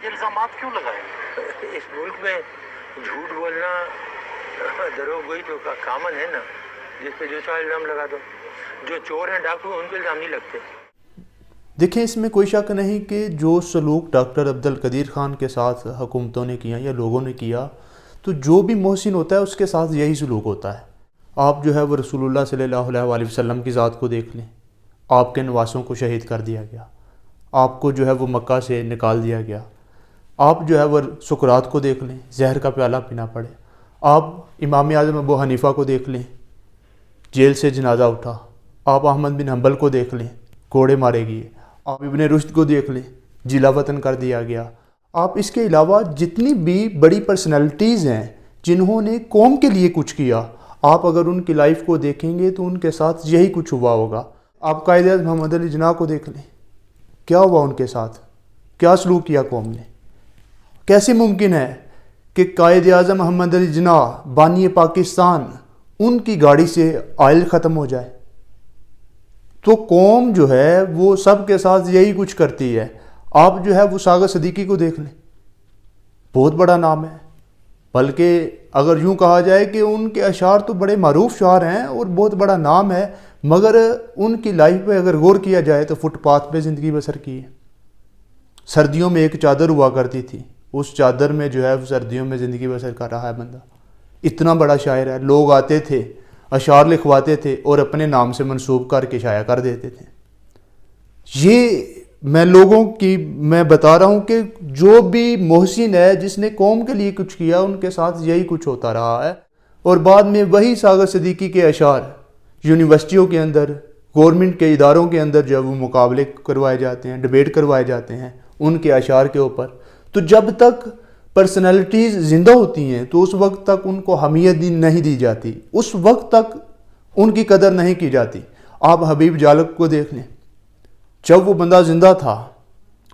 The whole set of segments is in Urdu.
یہ الزامات کیوں لگائے؟ اس ملک میں جھوٹ بولنا دروغ گوئی تو کامن ہے نا، جس پہ جو چاہے الزام لگا دو. جو چور ہیں ڈاکو ان پہ الزام نہیں لگتے. دیکھیں اس میں کوئی شک نہیں کہ جو سلوک ڈاکٹر عبد القدیر خان کے ساتھ حکومتوں نے کیا یا لوگوں نے کیا، تو جو بھی محسن ہوتا ہے اس کے ساتھ یہی سلوک ہوتا ہے. آپ جو ہے وہ رسول اللہ صلی اللہ علیہ وآلہ وسلم کی ذات کو دیکھ لیں. آپ کے نواسوں کو شہید کر دیا گیا، آپ کو جو ہے وہ مکہ سے نکال دیا گیا. آپ جو ہے وہ سقراط کو دیکھ لیں، زہر کا پیالہ پینا پڑے. آپ امام اعظم ابو حنیفہ کو دیکھ لیں، جیل سے جنازہ اٹھا. آپ احمد بن حنبل کو دیکھ لیں، کوڑے مارے گئے. آپ ابن رشد کو دیکھ لیں، جلا وطن کر دیا گیا. آپ اس کے علاوہ جتنی بھی بڑی پرسنالٹیز ہیں جنہوں نے قوم کے لیے کچھ کیا، آپ اگر ان کی لائف کو دیکھیں گے تو ان کے ساتھ یہی کچھ ہوا ہوگا. آپ قائد اعظم محمد علی جناح کو دیکھ لیں، کیا ہوا ان کے ساتھ، کیا سلوک کیا قوم نے. کیسے ممکن ہے کہ قائد اعظم محمد علی جناح بانی پاکستان ان کی گاڑی سے آئل ختم ہو جائے؟ تو قوم جو ہے وہ سب کے ساتھ یہی کچھ کرتی ہے. آپ جو ہے وہ ساغر صدیقی کو دیکھ لیں، بہت بڑا نام ہے، بلکہ اگر یوں کہا جائے کہ ان کے اشعار تو بڑے معروف شعر ہیں اور بہت بڑا نام ہے، مگر ان کی لائف پہ اگر غور کیا جائے تو فٹ پاتھ پہ زندگی بسر کی ہے. سردیوں میں ایک چادر ہوا کرتی تھی، اس چادر میں جو ہے سردیوں میں زندگی بسر کر رہا ہے بندہ. اتنا بڑا شاعر ہے. لوگ آتے تھے، اشعار لکھواتے تھے اور اپنے نام سے منسوب کر کے شائع کر دیتے تھے. یہ میں لوگوں کی میں بتا رہا ہوں کہ جو بھی محسن ہے جس نے قوم کے لیے کچھ کیا ان کے ساتھ یہی کچھ ہوتا رہا ہے. اور بعد میں وہی ساغر صدیقی کے اشعار یونیورسٹیوں کے اندر، گورنمنٹ کے اداروں کے اندر جو ہے وہ مقابلے کروائے جاتے ہیں، ڈیبیٹ کروائے جاتے ہیں ان کے اشعار کے اوپر. تو جب تک پرسنالٹیز زندہ ہوتی ہیں تو اس وقت تک ان کو اہمیت نہیں دی جاتی، اس وقت تک ان کی قدر نہیں کی جاتی. آپ حبیب جالب کو دیکھ لیں، جب وہ بندہ زندہ تھا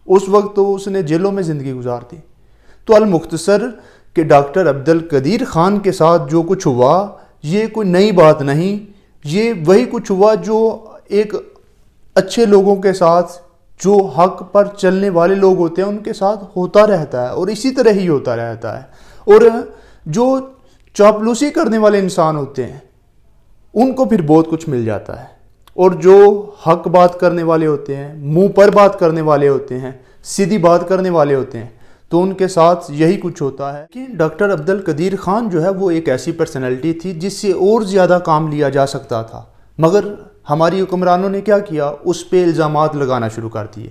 اس وقت تو اس نے جیلوں میں زندگی گزار دی. تو المختصر کہ ڈاکٹر عبد القدیر خان کے ساتھ جو کچھ ہوا یہ کوئی نئی بات نہیں، یہ وہی کچھ ہوا جو ایک اچھے لوگوں کے ساتھ، جو حق پر چلنے والے لوگ ہوتے ہیں ان کے ساتھ ہوتا رہتا ہے اور اسی طرح ہی ہوتا رہتا ہے. اور جو چاپلوسی کرنے والے انسان ہوتے ہیں ان کو پھر بہت کچھ مل جاتا ہے، اور جو حق بات کرنے والے ہوتے ہیں، منہ پر بات کرنے والے ہوتے ہیں، سیدھی بات کرنے والے ہوتے ہیں تو ان کے ساتھ یہی کچھ ہوتا ہے. کہ ڈاکٹر عبد القدیر خان جو ہے وہ ایک ایسی پرسنالٹی تھی جس سے اور زیادہ کام لیا جا سکتا تھا، مگر ہماری حکمرانوں نے کیا کیا، اس پہ الزامات لگانا شروع کر دیے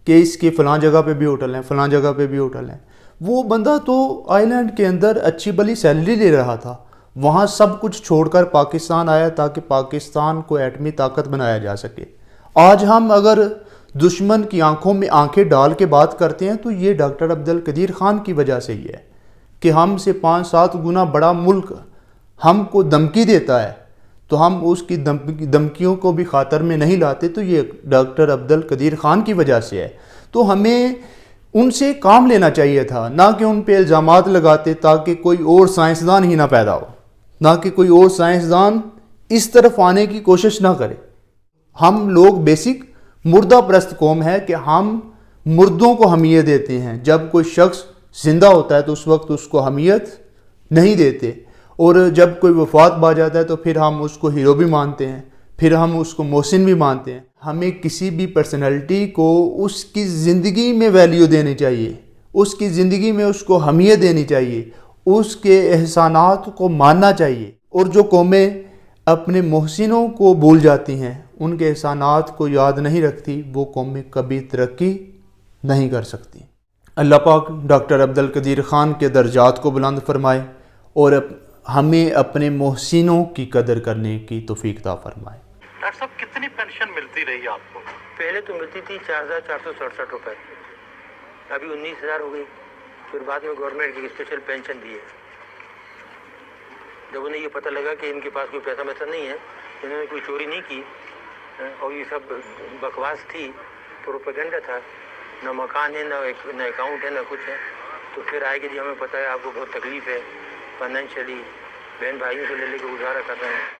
کہ اس کے فلاں جگہ پہ بھی ہوٹل ہیں، فلاں جگہ پہ بھی ہوٹل ہیں. وہ بندہ تو آئی لینڈ کے اندر اچھی بلی سیلری لے رہا تھا، وہاں سب کچھ چھوڑ کر پاکستان آیا تاکہ پاکستان کو ایٹمی طاقت بنایا جا سکے. آج ہم اگر دشمن کی آنکھوں میں آنکھیں ڈال کے بات کرتے ہیں تو یہ ڈاکٹر عبد القدیر خان کی وجہ سے ہی ہے کہ ہم سے 5-7 گنا بڑا ملک ہم کو دھمکی دیتا ہے تو ہم اس کی دھمکیوں کو بھی خاطر میں نہیں لاتے، تو یہ ڈاکٹر عبد القدیر خان کی وجہ سے ہے. تو ہمیں ان سے کام لینا چاہیے تھا، نہ کہ ان پہ الزامات لگاتے تاکہ کوئی اور سائنسدان ہی نہ پیدا ہو، نہ کہ کوئی اور سائنسدان اس طرف آنے کی کوشش نہ کرے. ہم لوگ بیسک مردہ پرست قوم ہے کہ ہم مردوں کو اہمیت دیتے ہیں. جب کوئی شخص زندہ ہوتا ہے تو اس وقت اس کو اہمیت نہیں دیتے، اور جب کوئی وفات پا جاتا ہے تو پھر ہم اس کو ہیرو بھی مانتے ہیں، پھر ہم اس کو محسن بھی مانتے ہیں. ہمیں کسی بھی پرسنالٹی کو اس کی زندگی میں ویلیو دینی چاہیے، اس کی زندگی میں اس کو اہمیت دینی چاہیے، اس کے احسانات کو ماننا چاہیے. اور جو قومیں اپنے محسنوں کو بھول جاتی ہیں، ان کے احسانات کو یاد نہیں رکھتی، وہ قومیں کبھی ترقی نہیں کر سکتی. اللہ پاک ڈاکٹر عبد القدیر خان کے درجات کو بلند فرمائے اور ہمیں اپنے محسنوں کی قدر کرنے کی توفیق عطا فرمائے. ڈاکٹر صاحب کتنی پینشن ملتی رہی آپ کو؟ پہلے تو ملتی تھی 4,467 روپے، ابھی 19,000 ہو گئی. پھر بعد میں گورنمنٹ کی اسپیشل پینشن دی ہے. جب انہیں یہ پتہ لگا کہ ان کے پاس کوئی پیسہ ویسا نہیں ہے، انہوں نے کوئی چوری نہیں کی اور یہ سب بکواس تھی، پروپیگنڈا تھا، نہ مکان ہے، نہ اکاؤنٹ ہے، نہ کچھ ہے، تو پھر آئے کہ جی ہمیں پتہ ہے آپ کو بہت تکلیف ہے فائنینشلی، بہن بھائیوں سے لے کے گزارا کر رہے ہیں.